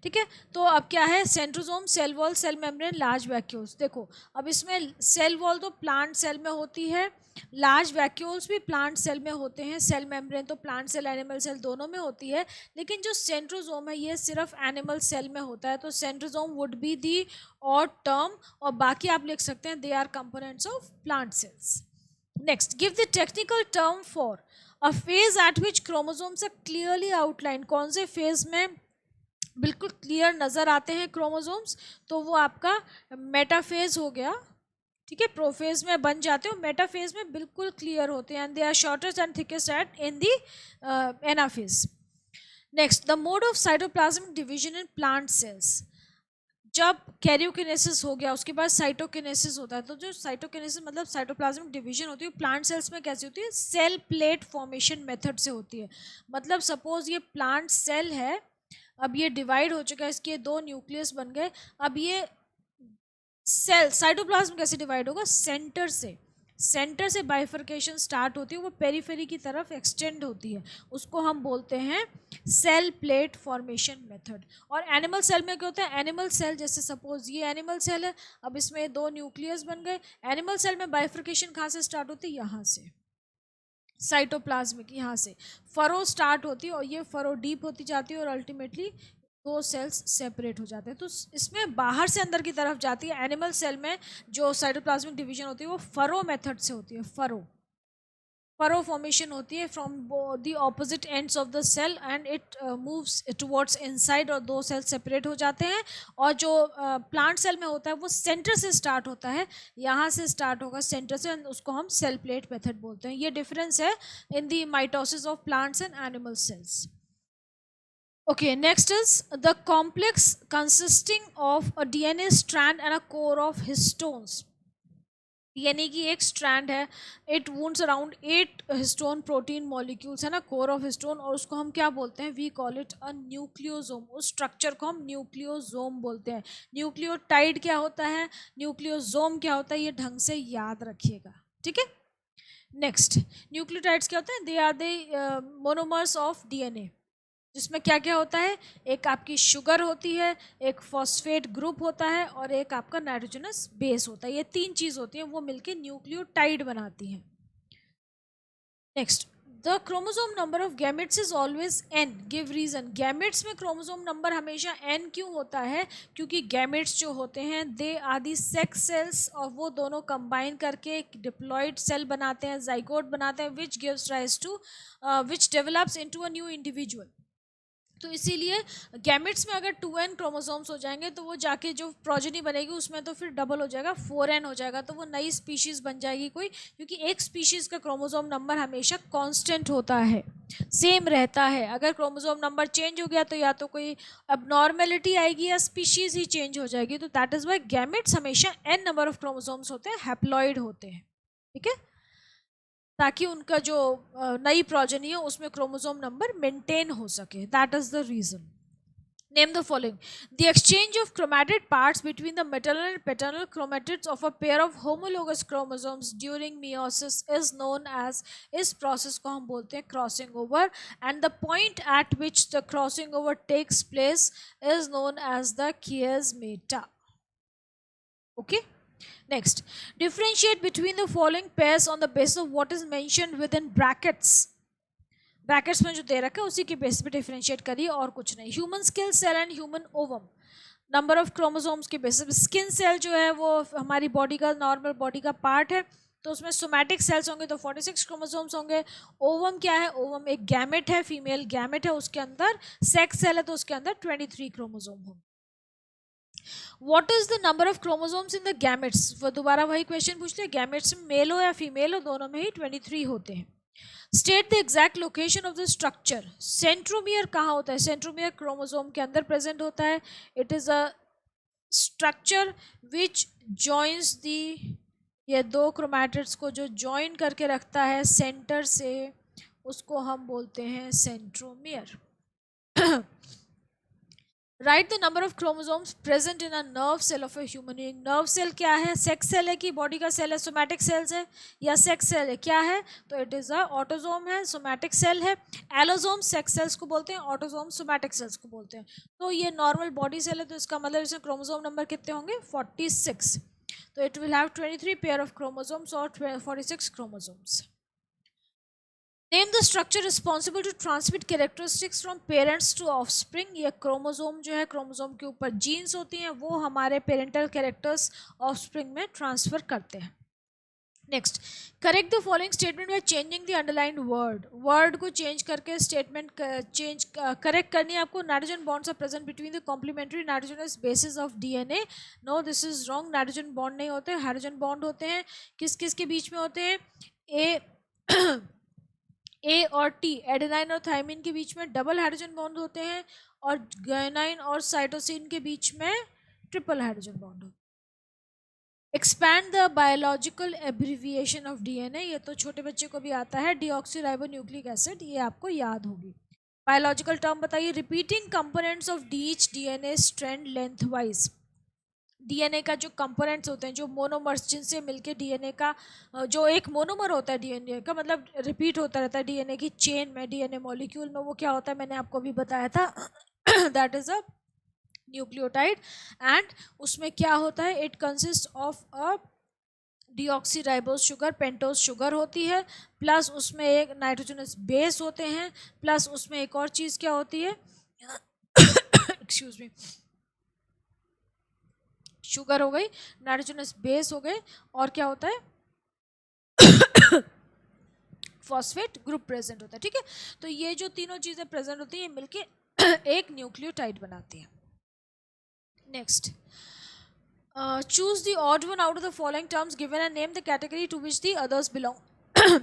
ठीक है। तो अब क्या है, centrosome, cell wall, cell membrane, large vacuoles. देखो अब इसमें सेल वॉल तो प्लांट सेल में होती है, लार्ज वैक्यूल्स भी प्लांट सेल में होते हैं, सेल मेम्ब्रेन तो प्लांट सेल एनिमल सेल दोनों में होती है, लेकिन जो सेंट्रोसोम है ये सिर्फ एनिमल सेल में होता है, तो सेंट्रोसोम वुड बी दी और टर्म, और बाकी आप लिख सकते हैं they are components of plant cells. Next, give the technical term for a phase at which chromosomes are clearly outline. कौन से फेज में बिल्कुल क्लियर नज़र आते हैं क्रोमोसोम्स, तो वो आपका मेटाफेज हो गया, ठीक है। प्रोफेज में बन जाते हो, मेटाफेज में बिल्कुल क्लियर होते हैं, and they are shortest and thickest at in the anaphase. Next, the mode of cytoplasmic division in plant cells. जब कैरियोकिनेसिस हो गया उसके बाद साइटोकिनेसिस होता है, तो जो साइटोकिनेसिस मतलब साइटोप्लाज्मिक डिवीजन होती है प्लांट सेल्स में कैसी होती है, सेल प्लेट फॉर्मेशन मेथड से होती है। मतलब सपोज ये प्लांट सेल है, अब ये डिवाइड हो चुका है, इसके 2 न्यूक्लियस बन गए, अब ये सेल साइटोप्लाज्म कैसे डिवाइड होगा, सेंटर से, सेंटर से बाइफर्केशन स्टार्ट होती है, वो पेरीफेरी की तरफ एक्सटेंड होती है, उसको हम बोलते हैं सेल प्लेट फॉर्मेशन मेथड। और एनिमल सेल में क्या होता है, एनिमल सेल जैसे सपोज ये एनिमल सेल है, अब इसमें 2 न्यूक्लियस बन गए, एनिमल सेल में बाइफर्केशन कहाँ से स्टार्ट होती है, यहाँ से, साइटोप्लाज्मिक यहाँ से फरो स्टार्ट होती है, और ये फरो डीप होती जाती है, और अल्टीमेटली 2 सेल्स सेपरेट हो जाते हैं। तो इसमें बाहर से अंदर की तरफ जाती है। एनिमल सेल में जो साइटोप्लाज्मिक डिवीजन होती है वो फरो मेथड से होती है, फरो फॉर्मेशन होती है from the opposite ends of the cell, and it moves towards inside, और 2 सेल्स सेपरेट हो जाते हैं। और जो प्लांट सेल में होता है वो सेंटर से स्टार्ट होता है, यहाँ से स्टार्ट होगा सेंटर से, उसको हम सेल प्लेट मेथड बोलते हैं। ये डिफरेंस है in the mitosis of plants and animal cells. Okay, next is the complex consisting of a DNA strand and a core of histones. DNA की एक स्ट्रैंड है, it wounds around 8 histone protein molecules है ना, core of histone, और उसको हम क्या बोलते हैं, we call it a nucleosome. उस स्ट्रक्चर को हम न्यूक्लियोसोम बोलते हैं। न्यूक्लियोटाइड क्या होता है, न्यूक्लियोसोम क्या होता है, ये ढंग से याद रखिएगा, ठीक है। नेक्स्ट, न्यूक्लियोटाइड्स क्या होते हैं, they are the monomers of DNA, जिसमें क्या क्या होता है, एक आपकी शुगर होती है, एक फॉस्फेट ग्रुप होता है, और एक आपका नाइट्रोजनस बेस होता है। ये 3 चीज़ होती हैं, वो मिलके न्यूक्लियोटाइड बनाती हैं। Next, the chromosome number of gametes is always n, give reason. Gametes में क्रोमोसोम नंबर हमेशा n क्यों होता है, क्योंकि गैमेट्स जो होते हैं they are the sex cells, और वो दोनों कंबाइन करके एक डिप्लॉइड सेल बनाते हैं, जाइगोट बनाते हैं, which gives rise to which develops into a new individual. तो इसीलिए गैमेट्स में अगर 2n क्रोमोसोम्स हो जाएंगे तो वो जाके जो प्रोजेनी बनेगी उसमें तो फिर डबल हो जाएगा, 4n हो जाएगा, तो वो नई स्पीशीज़ बन जाएगी कोई, क्योंकि एक स्पीशीज़ का क्रोमोसोम नंबर हमेशा कांस्टेंट होता है, सेम रहता है। अगर क्रोमोसोम नंबर चेंज हो गया तो या तो कोई अबनॉर्मेलिटी आएगी या स्पीशीज़ ही चेंज हो जाएगी। तो दैट इज़ वाई गैमेट्स हमेशा n नंबर ऑफ क्रोमोसोम्स होते हैं, हैप्लॉइड होते हैं, ठीक है, ताकि उनका जो नई प्रोजेनी है उसमें क्रोमोसोम नंबर मेंटेन हो सके, that is the reason. Name the following. The exchange of chromatid parts between the maternal and paternal chromatids of a pair of homologous chromosomes during meiosis is known as, इस process को हम बोलते हैं crossing over, and the point at which the crossing over takes place is known as the chiasmata. Okay. Next, differentiate between the following pairs on the basis of what is mentioned within brackets. Brackets में जो दे रखा है उसी के base पे differentiate करिए और कुछ नहीं। Human skill cell and human ovum, number of chromosomes के बेसिस पे। स्किन सेल जो है वो हमारी बॉडी का नॉर्मल बॉडी का पार्ट है, तो उसमें सोमैटिक सेल्स होंगे तो 46 क्रोमोसोम्स होंगे। ओवम क्या है, ओवम एक गैमेट है, फीमेल गैमेट है, उसके अंदर सेक्स सेल है तो उसके अंदर 23 क्रोमोसोम होंगे। What is the number of chromosomes in the gametes, वो दोबारा वही क्वेश्चन पूछते हैं, गैमेट्स में मेल हो या फीमेल हो दोनों में ही 23 होते हैं। State the exact location of the structure. Centromere कहाँ होता है, सेंट्रोमियर क्रोमोसोम के अंदर प्रेजेंट होता है। It is a structure which joins the, ये 2 क्रोमैटिड्स को जो जॉइन करके रखता है सेंटर से, उसको हम बोलते हैं centromere. Write the number of chromosomes present in a nerve cell of a human being. Nerve cell क्या है? सेक्स सेल है कि बॉडी का सेल है? सोमैटिक सेल्स है या सेक्स सेल है? क्या है? तो इट इज अ ऑटोसोम है, सोमैटिक सेल है. एलोसोम सेक्स सेल्स को बोलते हैं, ऑटोसोम सोमैटिक सेल्स को बोलते हैं. तो ये नॉर्मल बॉडी सेल है, तो इसका मतलब इसमें क्रोमोसोम नंबर कितने होंगे? 46. तो it will have 23 pair of chromosomes और 46 chromosomes. Name the structure responsible to transmit characteristics from parents to offspring. ये क्रोमोसोम जो है, क्रोमोसोम के ऊपर जीन्स होती हैं, वो हमारे पेरेंटल कैरेक्टर्स ऑफस्प्रिंग में ट्रांसफर करते हैं. Next, correct the following statement by changing the underlined word. Word को चेंज करके स्टेटमेंट चेंज करेक्ट करनी है आपको. Nitrogen bonds are present between the complementary nitrogenous bases of DNA. No, this is wrong. Nitrogen bond नहीं होते, hydrogen bond होते हैं. किस किस के बीच में होते हैं? ए ए और टी, एडेनाइन और थायमिन के बीच में डबल हाइड्रोजन बॉन्ड होते हैं, और गायनाइन और साइटोसिन के बीच में ट्रिपल हाइड्रोजन बॉन्ड होते हैं. Expand the biological abbreviation of DNA. ये तो छोटे बच्चे को भी आता है. डीऑक्सीराइबोन्यूक्लिक एसिड, ये आपको याद होगी. बायोलॉजिकल टर्म बताइए. Repeating components of each DNA strand length wise. DNA का जो कंपोनेंट्स होते हैं, जो मोनोमर्स, जिनसे मिलके डीएनए का जो एक मोनोमर होता है डीएनए का, मतलब रिपीट होता रहता है डीएनए की चेन में, डीएनए मॉलिक्यूल में, वो क्या होता है मैंने आपको भी बताया था. That is a nucleotide. And उसमें क्या होता है? It consist of a deoxyribose sugar, pentose sugar होती है, प्लस उसमें एक नाइट्रोजनस बेस होते हैं, प्लस उसमें एक और चीज़ क्या होती है? एक्सक्यूज मी, शुगर हो गई, नाइट्रोजनस बेस हो गए, और क्या होता है? फॉस्फेट ग्रुप प्रेजेंट होता है. ठीक है, तो ये जो तीनों चीजें प्रेजेंट होती है, मिलके एक न्यूक्लियोटाइड बनाती है. Next, choose the odd one out of the following terms given and name the category to which the others belong.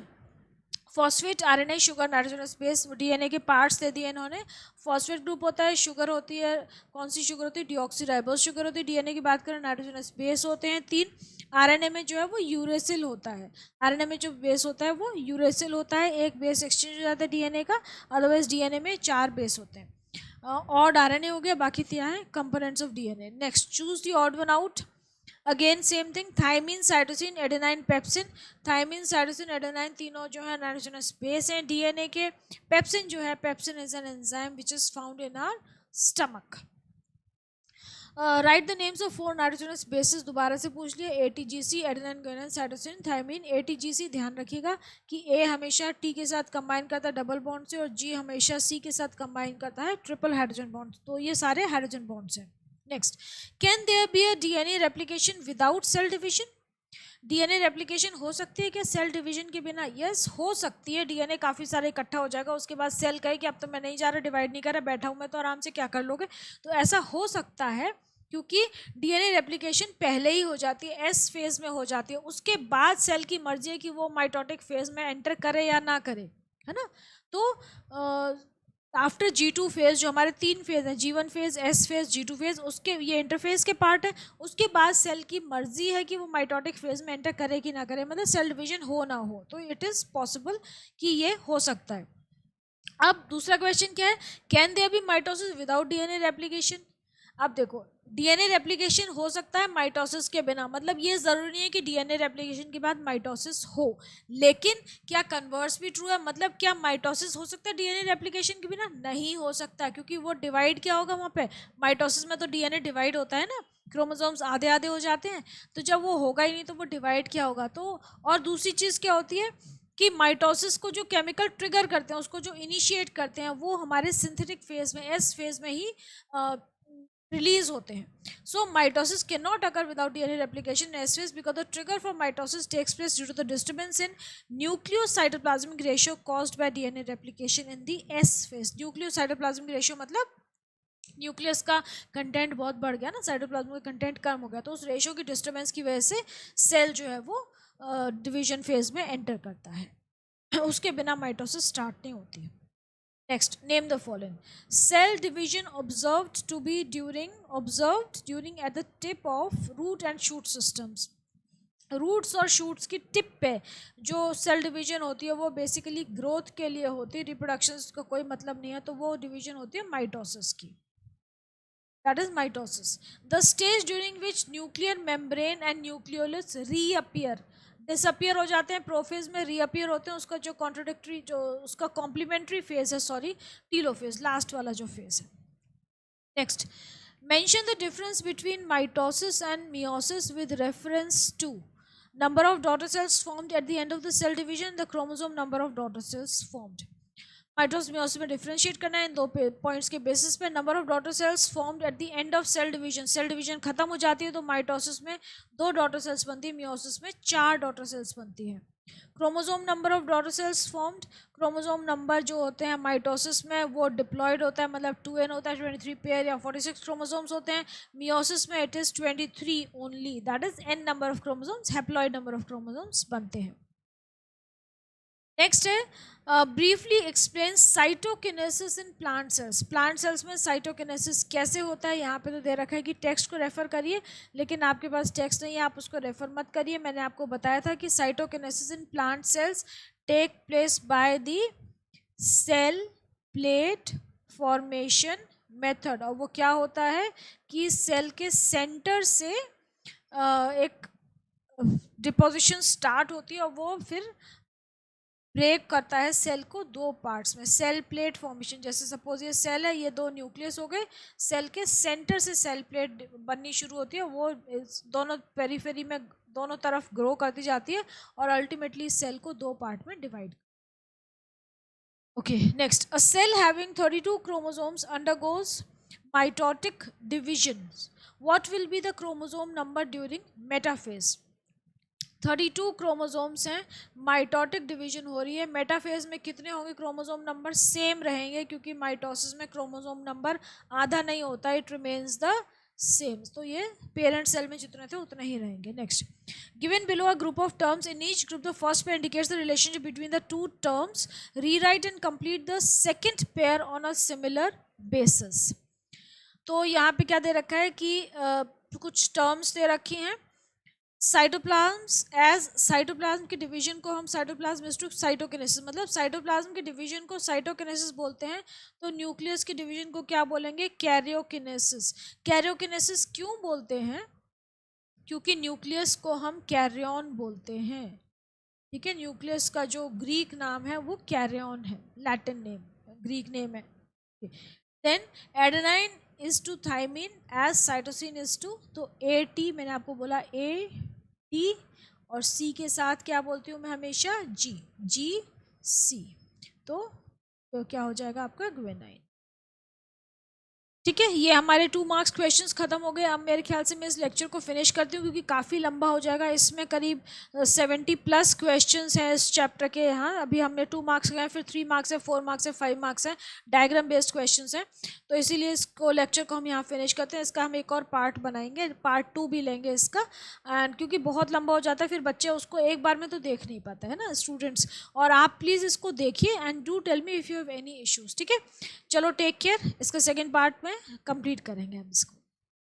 Phosphate, RNA, sugar, nitrogenous base, DNA के पार्ट्स दे दिए इन्होंने. फॉस्फेट ग्रुप होता है, शुगर होती है, कौन सी शुगर होती है? डीऑक्सीराइबोज शुगर होती है. डीएनए की बात करें, नाइट्रोजनस बेस होते हैं 3. आरएनए में जो है वो यूरेसिल होता है. आरएनए में जो बेस होता है वो यूरेसिल होता है. एक बेस एक्सचेंज हो जाता है डीएनए का, अदरवाइज डीएनए में 4 बेस होते हैं. ऑड आरएनए हो गया, बाकी क्या है? Components of DNA. Next, choose the odd one out. Again same thing, thymine, cytosine, adenine, pepsin. Thymine, cytosine, adenine तीनों जो है नाइट्रोजनस बेस हैं डीएनए के. पेप्सिन जो है, pepsin is an enzyme which is found in our stomach. Write the names of 4 nitrogenous bases. दोबारा से पूछ लिया. ATGC, adenine, guanine, cytosine, thymine. ATGC ध्यान रखिएगा कि ए हमेशा टी के साथ कंबाइन करता है डबल बॉन्ड से, और जी हमेशा सी के साथ कंबाइन करता है ट्रिपल हाइड्रोजन बॉन्ड. तो ये सारे हाइड्रोजन बॉन्ड्स हैं. Next, can there be a DNA replication without cell division. DNA replication हो सकती है क्या सेल डिवीजन के बिना? यस, हो सकती है. डीएनए काफ़ी सारे इकट्ठा हो जाएगा, उसके बाद सेल कहे कि अब तो मैं नहीं जा रहा, डिवाइड नहीं कर रहा, बैठा हूँ मैं तो आराम से, क्या कर लोगे? तो ऐसा हो सकता है, क्योंकि डीएनए रेप्लिकेशन पहले ही हो जाती है, एस फेज में हो जाती है. उसके बाद सेल की मर्जी है कि वो माइटोटिक फेज में एंटर करे या ना करे, है ना. तो आफ्टर G2 फेज, जो हमारे 3 फेज हैं, G1 phase, S phase, G2 phase, उसके ये इंटरफेज के पार्ट है. उसके बाद सेल की मर्जी है कि वो माइटोटिक फेज में एंटर करे कि ना करे, मतलब सेल डिवीजन हो ना हो. तो इट इज़ पॉसिबल कि ये हो सकता है. अब दूसरा क्वेश्चन क्या है? Can there be mitosis without DNA replication. अब देखो, डीएनए रेप्लिकेशन हो सकता है माइटोसिस के बिना, मतलब ये ज़रूरी नहीं है कि डीएनए रेप्लिकेशन के बाद माइटोसिस हो. लेकिन क्या कन्वर्स भी ट्रू है? मतलब क्या माइटोसिस हो सकता है डीएनए रेप्लिकेशन के बिना? नहीं हो सकता, क्योंकि वो डिवाइड क्या होगा वहाँ पे? माइटोसिस में तो डीएनए डिवाइड होता है ना, क्रोमोसोम्स आधे आधे हो जाते हैं. तो जब वो होगा ही नहीं तो वो डिवाइड क्या होगा? तो और दूसरी चीज़ क्या होती है कि माइटोसिस को जो केमिकल ट्रिगर करते हैं, उसको जो इनिशिएट करते हैं, वो हमारे सिंथेटिक फेज में, एस फेज में ही रिलीज होते हैं. So mitosis can not occur without DNA replication in S phase because the trigger for mitosis takes place due to the disturbance in nucleocytoplasmic ratio caused by DNA replication in the S phase. Nucleocytoplasmic ratio मतलब nucleus का content बहुत बढ़ गया ना, cytoplasm का content कम हो गया, तो उस रेशियो की डिस्टर्बेंस की वजह से सेल जो है वो डिवीजन फेज में एंटर करता है. उसके बिना माइटोसिस स्टार्ट नहीं होती है. Next, name the following. Cell division observed during at the tip of root and shoot systems. Roots और शूट्स की टिप पे जो सेल डिवीजन होती है वो बेसिकली ग्रोथ के लिए होती है, रिप्रोडक्शन का कोई मतलब नहीं है, तो वो डिवीजन होती है माइटोसिस की. that is mitosis. The stage during which nuclear membrane and nucleolus reappear, disappear हो जाते हैं प्रोफेज में, रीअपियर होते हैं, उसका जो कॉन्ट्रोडिक्टरी जो उसका कॉम्प्लीमेंट्री फेज है, सॉरी टीलोफेज, लास्ट वाला जो फेज है. Next, mention the difference between mitosis and meiosis with reference to number of daughter cells formed at the end of the cell division, the chromosome number of daughter cells formed. Mitosis meiosis में differentiate करना है इन दो points के basis पे. Number of daughter cells formed at the end of cell division, cell division खत्म हो जाती है तो माइटोसिस में 2 डॉटर सेल्स बनती है, मियोसिस में 4 डॉटर सेल्स बनती है. Chromosome number of daughter cells formed, chromosome number जो होते हैं माइटोसिस में वो डिप्लॉयड होता है, मतलब 2n होता है, 23 पेयर या 46 क्रोमोसोम्स होते हैं. मियोसिस में it is 23 only, that is n number of chromosomes, haploid number of chromosomes बनते हैं. नेक्स्ट है briefly explain cytokinesis in plant sales. Plant cells में साइटोकिनेसिस कैसे होता है, यहाँ पे तो दे रखा है कि टेक्स्ट को रेफर करिए, लेकिन आपके पास टेक्स्ट नहीं है, आप उसको रेफर मत करिए. मैंने आपको बताया था कि cytokinesis in plant cells take place by the cell plate formation method. और वो क्या होता है कि सेल के सेंटर से एक डिपोजिशन स्टार्ट होती है और वो फिर ब्रेक करता है सेल को 2 पार्ट्स में. सेल प्लेट फॉर्मेशन, जैसे सपोज ये सेल है, ये 2 न्यूक्लियस हो गए, सेल के सेंटर से सेल प्लेट बननी शुरू होती है, वो दोनों पेरिफेरी में दोनों तरफ ग्रो करती जाती है और अल्टीमेटली सेल को 2 पार्ट में divide. Okay, next, a cell having 32 chromosomes undergoes mitotic division. What will be the chromosome number during metaphase. 32 chromosomes हैं, माइटोटिक डिवीजन हो रही है. मेटाफेज में कितने होंगे क्रोमोसोम नंबर? सेम रहेंगे, क्योंकि माइटोसिस में क्रोमोसोम नंबर आधा नहीं होता, इट रिमेन्स द सेम. तो ये पेरेंट सेल में जितने थे उतने ही रहेंगे. Next, given below a group of terms, in each group the first pair indicates the relationship between the 2 terms, rewrite and complete the second pair on a similar basis. तो यहाँ पे क्या दे रखा है कि कुछ टर्म्स दे रखी हैं. साइटोप्लाज्म्स, एज साइटोप्लाज्म के डिवीजन को हम साइटोप्लाज्म इज टू साइटोकिनेसिस, मतलब साइटोप्लाज्म के डिवीजन को साइटोकिनेसिस बोलते हैं, तो न्यूक्लियस के डिवीजन को क्या बोलेंगे? कैरियोकिनेसिस. कैरियोकिनेसिस क्यों बोलते हैं? क्योंकि न्यूक्लियस को हम कैरियन बोलते हैं. ठीक है, न्यूक्लियस का जो ग्रीक नाम है वो कैरियन है, लैटिन नेम, ग्रीक नेम है. Then adenine is to thymine as cytosine is to, तो AT मैंने आपको बोला AT, और C के साथ क्या बोलती हूँ मैं हमेशा? GC. तो क्या हो जाएगा आपका? ग्वेनाइन. ठीक है, ये हमारे 2 मार्क्स क्वेश्चंस खत्म हो गए. अब मेरे ख्याल से मैं इस लेक्चर को फिनिश करती हूँ, क्योंकि काफ़ी लंबा हो जाएगा. इसमें करीब 70+ क्वेश्चंस हैं इस चैप्टर के. यहाँ अभी हमने 2 मार्क्स गए, फिर 3 मार्क्स है, 4 मार्क्स है, 5 मार्क्स है, डायग्राम बेस्ड क्वेश्चंस हैं. तो इसीलिए इसको लेक्चर को हम यहाँ फिनिश करते हैं. इसका हम एक और पार्ट बनाएंगे, पार्ट 2 भी लेंगे इसका, एंड क्योंकि बहुत लंबा हो जाता है फिर बच्चे उसको एक बार में तो देख नहीं पाते है ना स्टूडेंट्स. और आप प्लीज़ इसको देखिए and do tell me if you have any issues. ठीक है, चलो टेक केयर. इसका सेकेंड पार्ट में कंप्लीट करेंगे हम इसको.